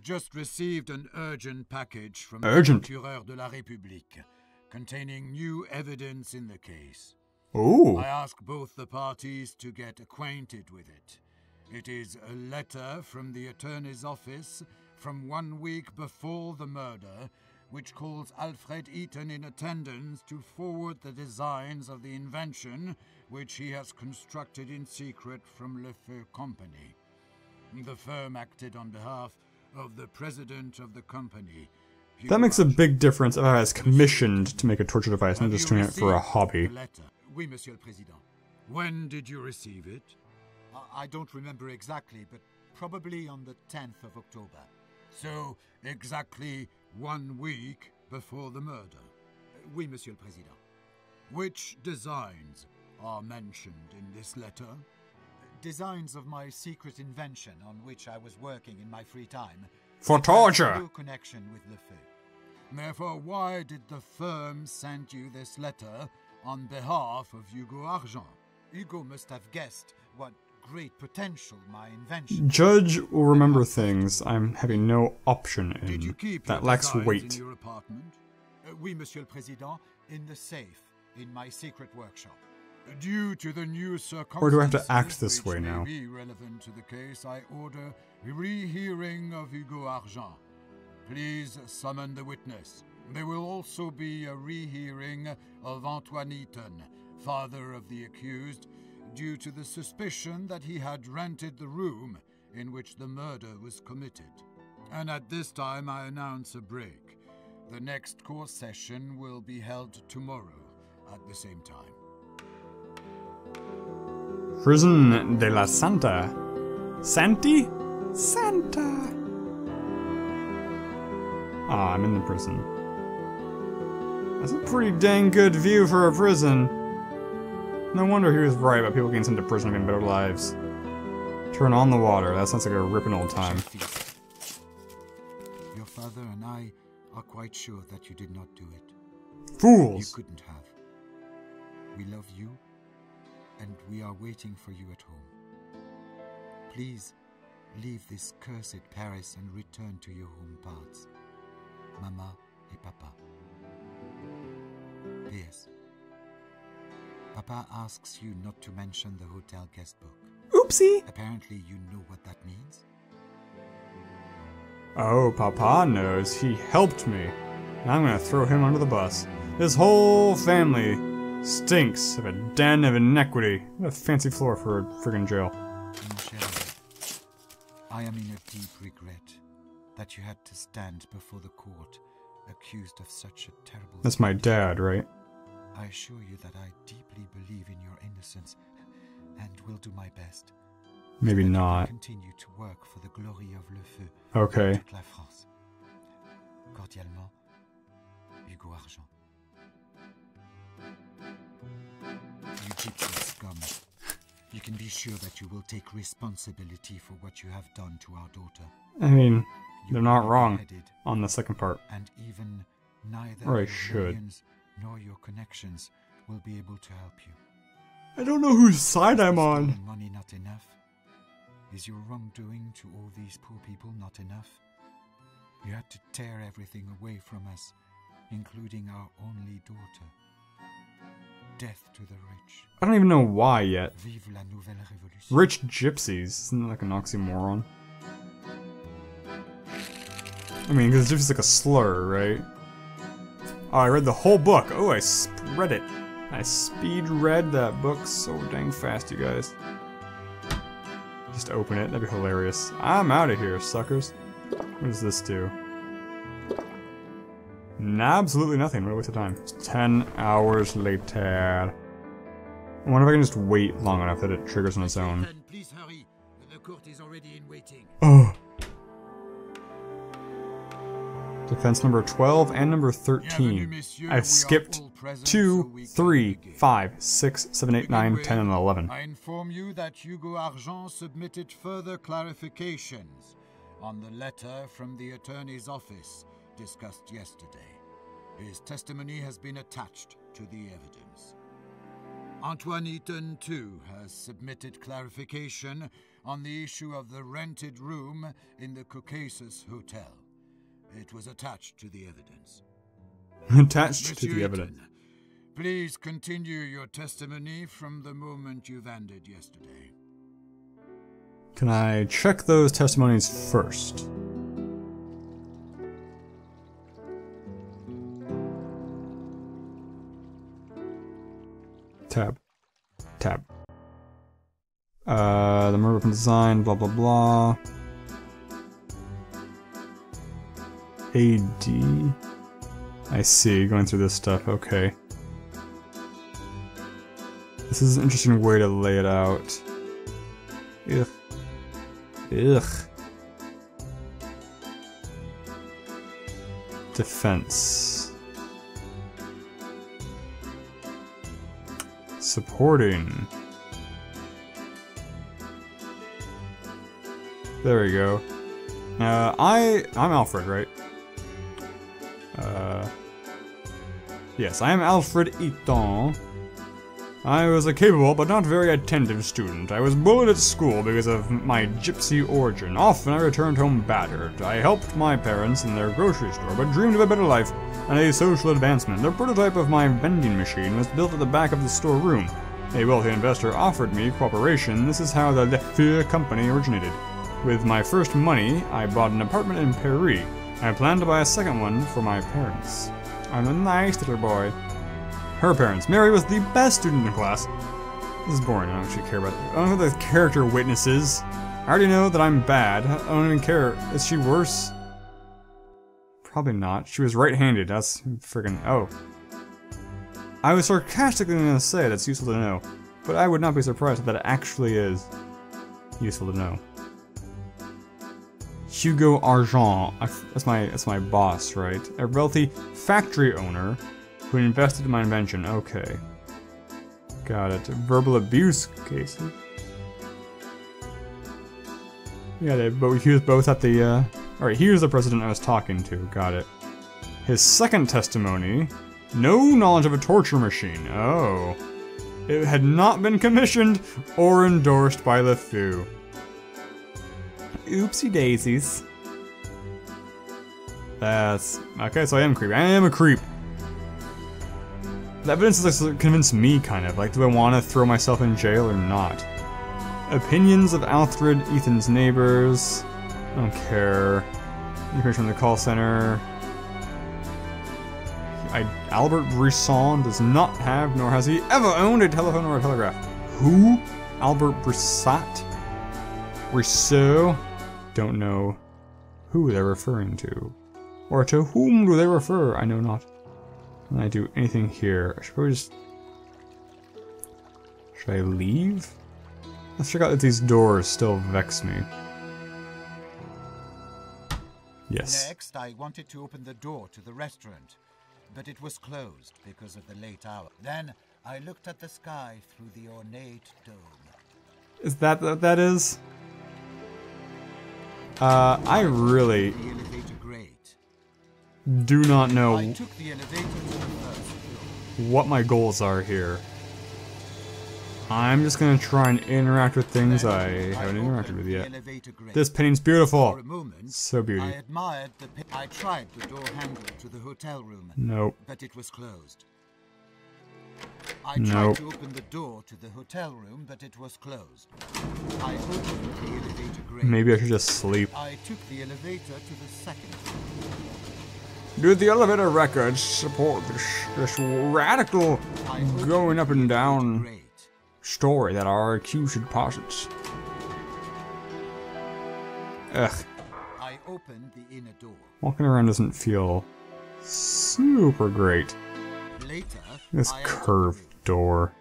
just received an urgent package from the Procureur de la République containing new evidence in the case. Ooh. I ask both the parties to get acquainted with it. It is a letter from the attorney's office from 1 week before the murder, which calls Alfred Eaton in attendance to forward the designs of the invention which he has constructed in secret from Le Feu Company. The firm acted on behalf of the president of the company. That makes a big difference if I was commissioned to make a torture device, not just doing it for a hobby. Oui, Monsieur le Président. When did you receive it? I don't remember exactly, but probably on the 10th of October. So, exactly 1 week before the murder. Oui, Monsieur le Président. Which designs are mentioned in this letter? Designs of my secret invention on which I was working in my free time. For torture! No connection with Le Feu. Therefore, why did the firm send you this letter on behalf of Hugo Argent? Hugo must have guessed what great potential my invention. Judge will remember things I'm having no option in. Did you keep that your lacks designs weight. in your apartment? Oui, Monsieur le Président, in the safe in my secret workshop. Due to the new circumstances, Or do I have to act this way which now? may be relevant to the case, I order a rehearing of Hugo Argent. Please summon the witness. There will also be a rehearing of Antoine Eaton, father of the accused, due to the suspicion that he had rented the room in which the murder was committed. And at this time, I announce a break. The next court session will be held tomorrow at the same time. Prison de la Santa. Santi? Santa! Ah, I'm in the prison. That's a pretty dang good view for a prison. No wonder he was right about people getting sent to prison having better lives. Turn on the water. That sounds like a ripping old time. Your father and I are quite sure that you did not do it. Fools! You couldn't have. We love you, and we are waiting for you at home. Please, leave this cursed Paris and return to your home parts. Mama et Papa. P.S. Papa asks you not to mention the hotel guest book. Oopsie! Apparently you know what that means. Oh, Papa knows. He helped me. Now I'm gonna throw him under the bus. This whole family stinks of a den of iniquity. What a fancy floor for a friggin' jail. Michelle, I am in a deep regret that you had to stand before the court accused of such a terrible... That's my dad, right? I assure you that I deeply believe in your innocence and will do my best. Maybe so that not. you can continue to work for the glory of Le Feu. Okay. Toute la France. Cordialement, Hugo Argent. You gypsy scum. You can be sure that you will take responsibility for what you have done to our daughter. I mean, You they're will not be wrong beheaded, on the second part. and even neither Or I your should. millions nor your connections will be able to help you. I don't know whose side I'm on. Stealing money not enough? Is your wrongdoing to all these poor people not enough? You had to tear everything away from us, including our only daughter. Death to the rich. I don't even know why yet. Vive la nouvelle révolution. Rich gypsies. Isn't that like an oxymoron? I mean, because gypsy's like a slur, right? Oh, I read the whole book. Oh, I read it. I speed read that book so dang fast, you guys. Just open it. That'd be hilarious. I'm out of here, suckers. What does this do? Absolutely nothing. What a waste of time. It's 10 hours later. I wonder if I can just wait long enough that it triggers on its own. Please hurry. The court is already in waiting. Oh. Defense number 12 and number 13. I've skipped 2, 3, 5, 6, 7, 8, 9, 10, and 11. I inform you that Hugo Argent submitted further clarifications on the letter from the attorney's office discussed yesterday. His testimony has been attached to the evidence. Antoine Eaton, too, has submitted clarification on the issue of the rented room in the Caucasus Hotel. It was attached to the evidence. Attached to Monsieur the evidence. Eaton, please continue your testimony from the moment you've ended yesterday. Can I check those testimonies first? Tab. Tab. The murder weapon design, blah blah blah. AD. I see, going through this stuff, okay. This is an interesting way to lay it out. Ugh. Ugh. Defense. Supporting. There we go. I'm Alfred, right? Yes, I am Alfred Eaton. I was a capable but not very attentive student. I was bullied at school because of my gypsy origin. Often I returned home battered. I helped my parents in their grocery store, but dreamed of a better life and a social advancement. The prototype of my vending machine was built at the back of the storeroom. A wealthy investor offered me cooperation. This is how the Lefeu company originated. With my first money, I bought an apartment in Paris. I planned to buy a second one for my parents. I'm a nice little boy. Her parents. Mary was the best student in class. This is boring, I don't actually care about it. I don't know what the character witnesses. I already know that I'm bad. I don't even care. Is she worse? Probably not. She was right-handed. That's friggin' oh. I was sarcastically gonna say that's useful to know, but I would not be surprised if that actually is useful to know. Hugo Argent. That's my boss, right? A wealthy factory owner who invested in my invention. Okay. Got it. Verbal abuse cases. Yeah, he was both at the, Alright, he was the president I was talking to. Got it. His second testimony. No knowledge of a torture machine. Oh. It had not been commissioned or endorsed by Lefeu. Oopsie daisies. That's... Okay, so I am creepy. I am a creep. The evidence is like convinced me, kind of. Like, do I want to throw myself in jail or not? Opinions of Alfred, Ethan's neighbors. I don't care. Information from the call center. Albert Brisson does not have, nor has he ever owned a telephone or a telegraph. Who? Albert Brissot? Rousseau? Don't know who they're referring to. Or to whom do they refer? I know not. Can I do anything here? I should probably just... Should I leave? Let's check out if these doors still vex me. Yes. Next, I wanted to open the door to the restaurant, but it was closed because of the late hour. Then, I looked at the sky through the ornate dome. Is that what that is? I really do not know what my goals are here. I'm just gonna try and interact with things I haven't interacted with yet. This painting's beautiful. So beautiful. I tried the door handle to the hotel room. Nope. But it was closed. I tried to open the door to the hotel room, but it was closed. I opened the elevator grate. Maybe I should just sleep. I took the elevator to the second floor. Do the elevator records support this radical going up and down story that our accused posits? Ugh. I opened the inner door. Walking around doesn't feel super great. Later, this curved door.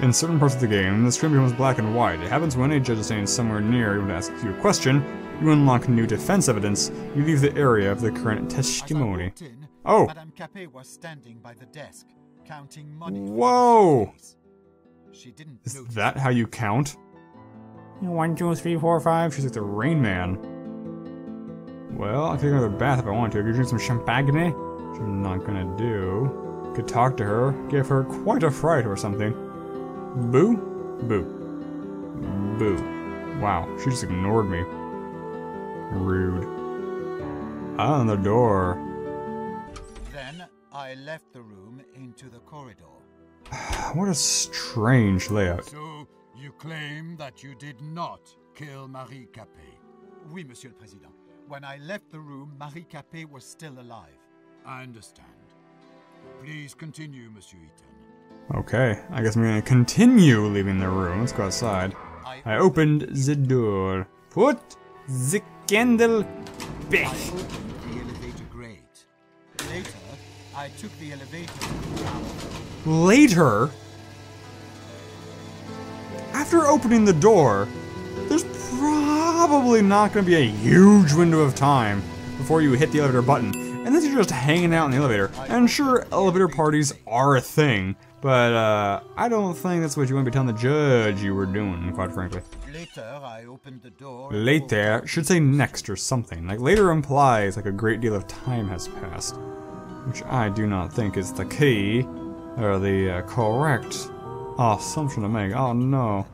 In certain parts of the game, the screen becomes black and white. It happens when a judge is standing somewhere near you to ask you a question. You unlock new defense evidence. You leave the area of the current testimony. Oh! Madame Capet was standing by the desk, counting money. Whoa! She didn't Is that how you count? 1, 2, 3, 4, 5. She's like the Rain Man. Well, I could go to the bath if I wanted to. Could drink some champagne, which I'm not gonna do. Could talk to her, give her quite a fright or something. Boo? Boo. Boo. Wow, she just ignored me. Rude. On the door. Then I left the room into the corridor. What a strange layout. So, you claim that you did not kill Marie Capet? Oui, Monsieur le Président. When I left the room, Marie Capet was still alive. I understand. Please continue, Monsieur Eaton. Okay, I guess I'm gonna continue leaving the room. Let's go outside. I opened the door. Put the candle back. I opened the elevator grate. Later, I took the elevator to the ground. Later? After opening the door, there's probably not going to be a huge window of time before you hit the elevator button, unless you're just hanging out in the elevator. And sure, elevator parties are a thing, but I don't think that's what you want to be telling the judge you were doing, quite frankly. Later, I opened the door. Later should say next or something. Like, later implies like a great deal of time has passed, which I do not think is the key, or the correct assumption to make. Oh no.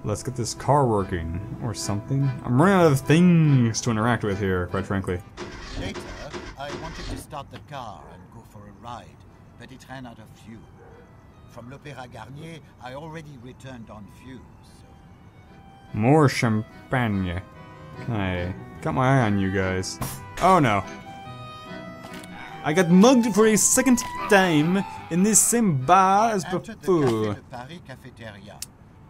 Let's get this car working, or something. I'm running out of things to interact with here, quite frankly. Later, I wanted to start the car and go for a ride, but it ran out of fuel. From l'Opéra Garnier, I already returned on fumes, so... More champagne. I got my eye on you guys. Oh no. I got mugged for a second time in this same bar as before.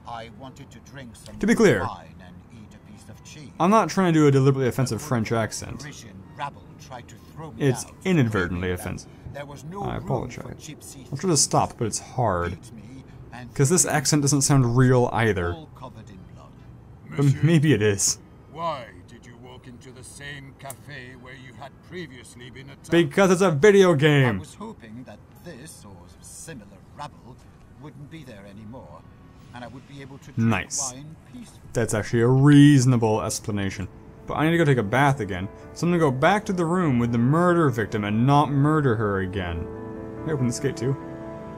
I wanted to drink some To be clear, wine and eat a piece of cheese. I'm not trying to do a deliberately offensive French accent. Parisian rabble tried to throw me It's out, inadvertently claiming that offensive. there was no I room apologize. for gypsy I'll try to stop, but it's hard. beat me and Because this accent doesn't sound real either. all covered in blood. But maybe it is. Why did you walk into the same cafe where you had previously been attacked? Because it's a video I game. was hoping that this or similar rabble wouldn't be there anymore, and I would be able to drink Nice. wine peacefully. That's actually a reasonable explanation. But I need to go take a bath again, so I'm gonna go back to the room with the murder victim and not murder her again. I open this gate too.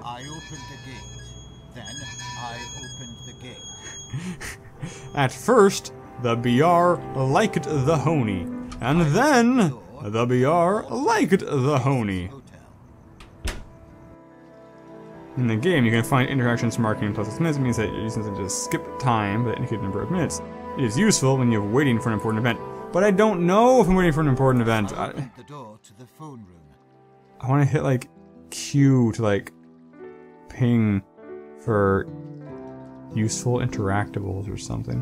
I opened the gate. Then I opened the gate. At first, the BR liked the honey. And then, the BR liked the honey. Hotel. In the game, you can find interactions marking +6 minutes. It means that you're using something to skip time by the indicated number of minutes. It is useful when you're waiting for an important event. But I don't know if I'm waiting for an important event. I opened the door to the phone room. I want to hit, like, Q to, like, ping for useful interactables or something.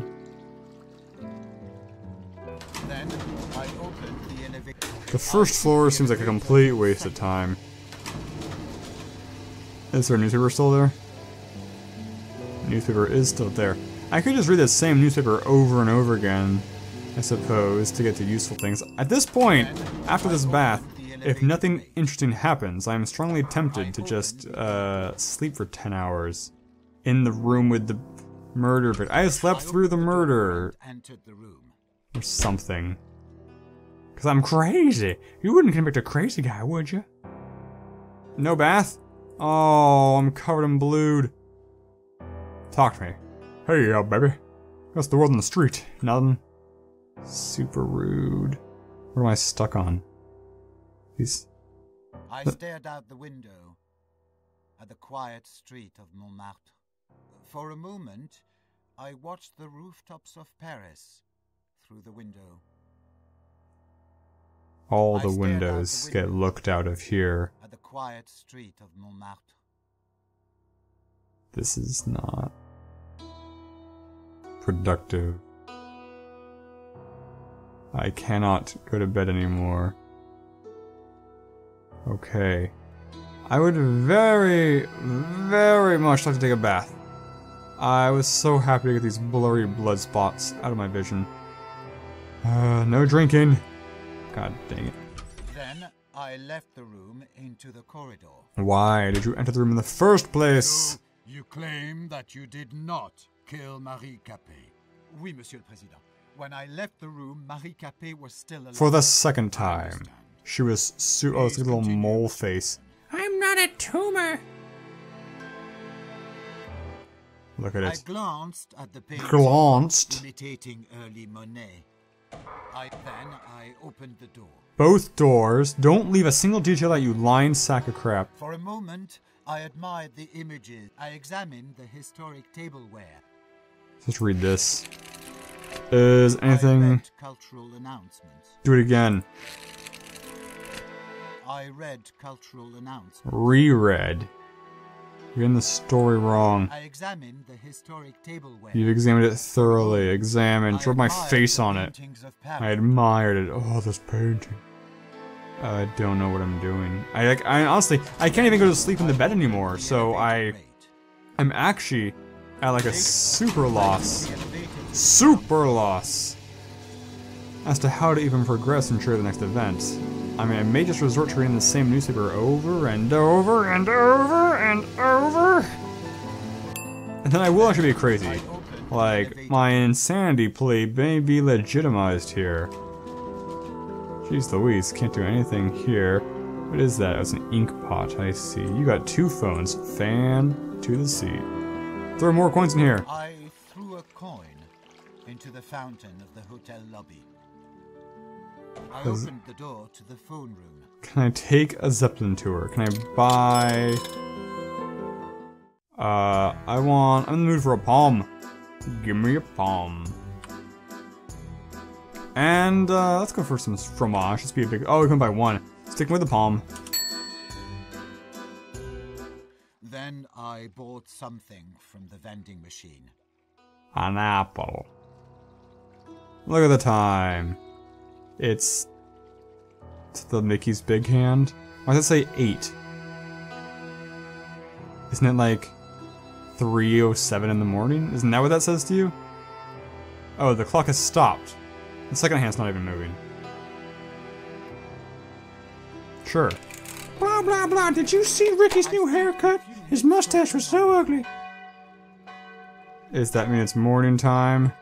Then I opened the elevator. The first floor seems like a complete waste of time. Is there a newspaper still there? Newspaper is still there. I could just read the same newspaper over and over again, I suppose, to get to useful things. At this point, after this bath, if nothing interesting happens, I'm strongly tempted to just, sleep for 10 hours. In the room with the murder victim. I slept through the murder. Entered the room. Or something. Because I'm crazy. You wouldn't convict a crazy guy, would you? No bath? Oh, I'm covered in blood. Talk to me. Hey, baby. What's the word on the street? Nothing. Super rude. What am I stuck on? These... I stared out the window at the quiet street of Montmartre. For a moment, I watched the rooftops of Paris through the window. All the windows get looked out of here. At the quiet street of Montmartre. This is not productive. I cannot go to bed anymore. Okay. I would very, very much like to take a bath. I was so happy to get these blurry blood spots out of my vision. No drinking. God dang it. Then I left the room into the corridor. Why did you enter the room in the first place? So, you claim that you did not kill Marie Capet? Oui, Monsieur le Président. When I left the room, Marie Capet was still alive. For the second time. She was oh, it's like a little mole face. I'm not a tumor. Look at I it. glanced at the painting Glanced. imitating early Monet. Then I opened the door. Both doors. Don't leave a single detail out, you lying sack of crap. For a moment, I admired the images. I examined the historic tableware. Let's read this. Is I anything... read cultural announcements. Do it again. I read cultural announcements. Reread. You're getting the story wrong. I examined the historic tableware. You've examined it thoroughly. Examined. Rubbed my face on it. I admired it. Oh, this painting. I don't know what I'm doing. I honestly, I can't even go to sleep in the bed anymore. So I'm actually at like a super loss. Super loss. As to how to even progress and trigger the next event. I mean, I may just resort to reading the same newspaper over and over and over and over. And then I will actually be crazy. Like, my insanity plea may be legitimized here. Jeez Louise, can't do anything here. What is that? It's an ink pot, I see. You got 2 phones. Fan to the seat. Throw more coins in here. I threw a coin into the fountain of the hotel lobby. I opened the door to the phone room. Can I take a Zeppelin tour? Can I buy... I'm in the mood for a palm. Give me a palm. And, let's go for some fromage. Let's be a big... Oh, we can buy 1. Sticking with the palm. Then I bought something from the vending machine. An apple. Look at the time. It's the Mickey's Big Hand. Why does it say 8? Isn't it like 3:07 in the morning? Isn't that what that says to you? Oh, the clock has stopped. The second hand's not even moving. Sure. Blah blah blah, did you see Ricky's new haircut? His mustache was so ugly. Does that mean it's morning time?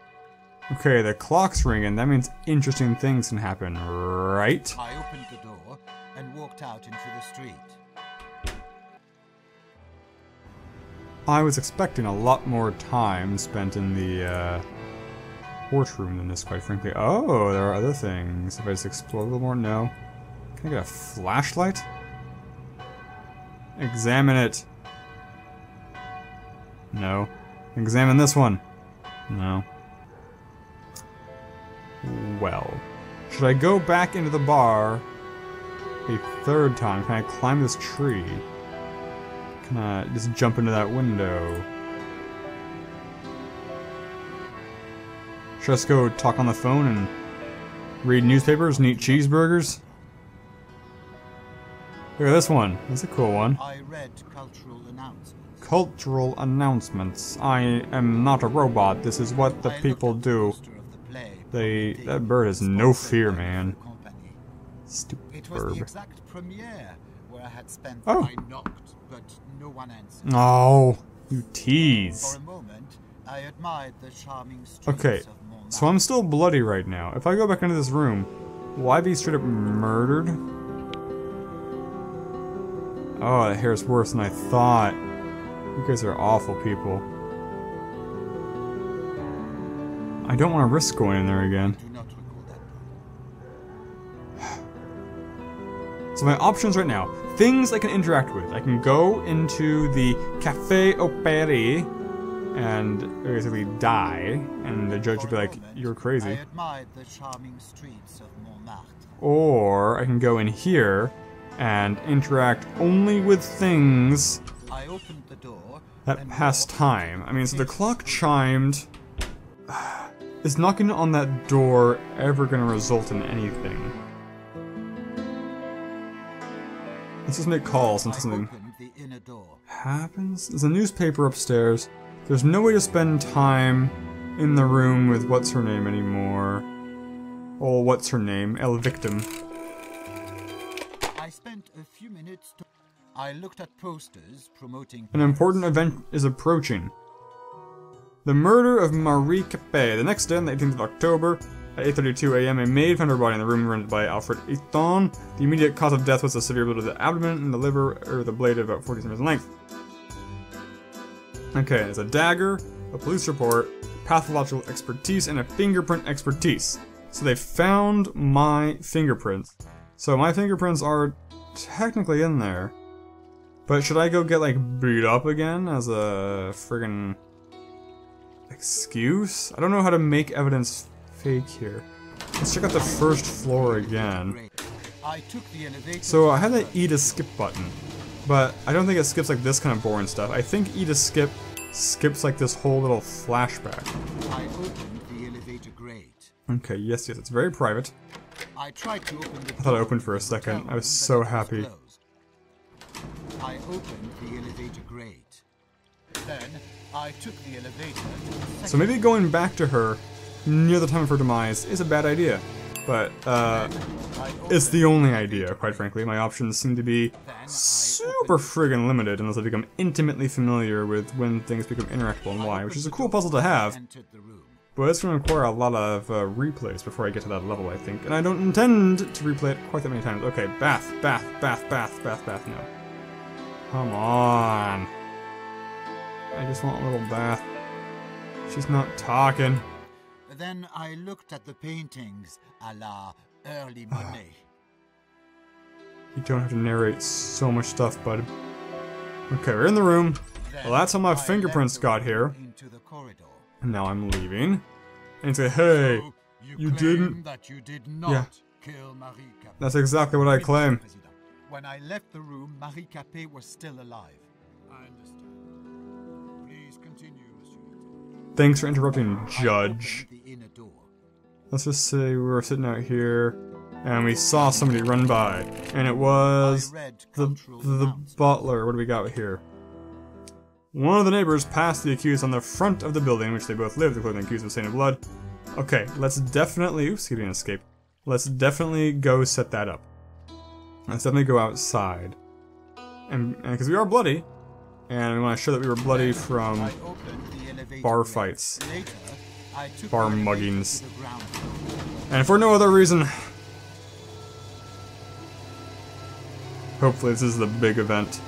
Okay, the clock's ringing. That means interesting things can happen, right? I opened the door and walked out into the street. I was expecting a lot more time spent in the courtroom than this, quite frankly. Oh, there are other things. If I just explore a little more, no. Can I get a flashlight? Examine it. No. Examine this one. No. Well, should I go back into the bar a 3rd time? Can I climb this tree? Can I just jump into that window? Should I just go talk on the phone and read newspapers and eat cheeseburgers? Look at this one. That's a cool one. I read cultural announcements. Cultural announcements. I am not a robot. This is what the people do. That bird has no fear, man. Stupid It was bird. the exact premiere where I had spent. Oh. I knocked, but no one answered. Oh, you tease. For a moment, I admired the charming streets Okay, of Montmartre. so I'm still bloody right now. If I go back into this room, will I be straight up murdered? Oh, that hair's worse than I thought. You guys are awful people. I don't want to risk going in there again. Do not recall that. So my options right now, things I can interact with. I can go into the Café au Paris and basically die, and the judge would be like, "You're I crazy." admired the charming streets of Montmartre. Or I can go in here and interact only with things I opened the door that and pass walked time. I mean, so the into clock chimed. Is knocking on that door ever gonna result in anything? Let's just make calls until I something opened the inner door. happens. There's a newspaper upstairs. There's no way to spend time in the room with what's her name anymore. Oh, what's her name? El Victim. I spent a few minutes to... I looked at posters promoting... An important event is approaching. The murder of Marie Capet. The next day, on the 18th of October, at 8:32 a.m., a maid found her body in the room rented by Alfred Eaton. The immediate cause of death was a severe blow to the abdomen and the liver, or the blade, of about 40 centimeters in length. Okay, it's a dagger, a police report, pathological expertise, and a fingerprint expertise. So they found my fingerprints. So my fingerprints are technically in there. But should I go get, like, beat up again as a friggin' excuse? I don't know how to make evidence fake here. Let's check out the first floor again. So I had that E to skip button, but I don't think it skips like this kind of boring stuff. I think E to skip skips like this whole little flashback. I opened the elevator grate. Okay, yes, it's very private. I tried to open the I thought it opened for a second. I was so happy. I opened the elevator grate. Then I took the elevator to the So maybe going back to her near the time of her demise is a bad idea. But, it's the only idea, quite frankly. My options seem to be super friggin' limited unless I become intimately familiar with when things become interactable and why, which is a cool puzzle to have. But it's going to require a lot of replays before I get to that level, I think. And I don't intend to replay it quite that many times. Okay, bath, no. Come on. I just want a little bath. She's not talking. Then I looked at the paintings a la early Monet. You don't have to narrate so much stuff, bud. Okay, we're in the room. Well, that's how my fingerprints got here. And now I'm leaving. And say, hey, So you didn't... that you did not kill Marie Capet. That's exactly what I claim. When I left the room, Marie Capet was still alive. I understand. Please continue, Monsieur. Thanks for interrupting, Judge. I opened the inner door. Let's just say we were sitting out here, and we saw somebody run by. And it was... I read the butler. What do we got here? One of the neighbors passed the accused on the front of the building in which they both lived, including the accused of stain of blood. Okay, let's definitely... Oops, he didn't escape. Let's definitely go set that up. Let's definitely go outside. And because we are bloody, and we want to show that we were bloody from bar fights. Bar muggings. And for no other reason... Hopefully this is the big event.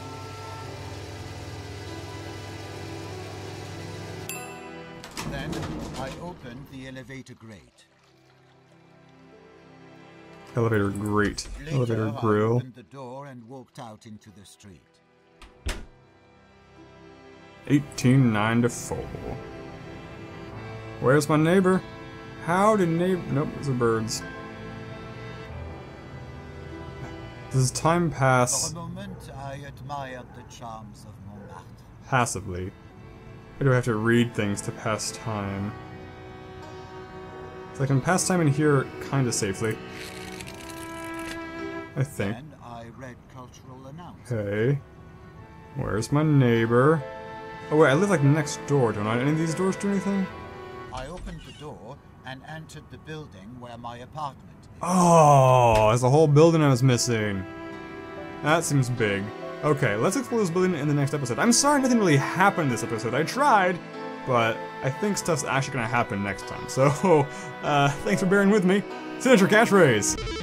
Then I opened the elevator grate. Elevator grate. Later, Elevator I grill. opened the door and walked out into the street. 1894. Where's my neighbor? How did neighbor... Nope, those are birds. Does time pass For a moment, I admired the charms of Montmartre. passively? Or do I have to read things to pass time? So I can pass time in here kinda safely. I think. And I read cultural announcements. Okay. Where's my neighbor? Oh wait, I live like next door, don't I? Any of these doors do anything? I opened the door and entered the building where my apartment is. Oh, there's a whole building I was missing. That seems big. Okay, let's explore this building in the next episode. I'm sorry nothing really happened this episode. I tried, but I think stuff's actually gonna happen next time. So, thanks for bearing with me. Signature catchphrase!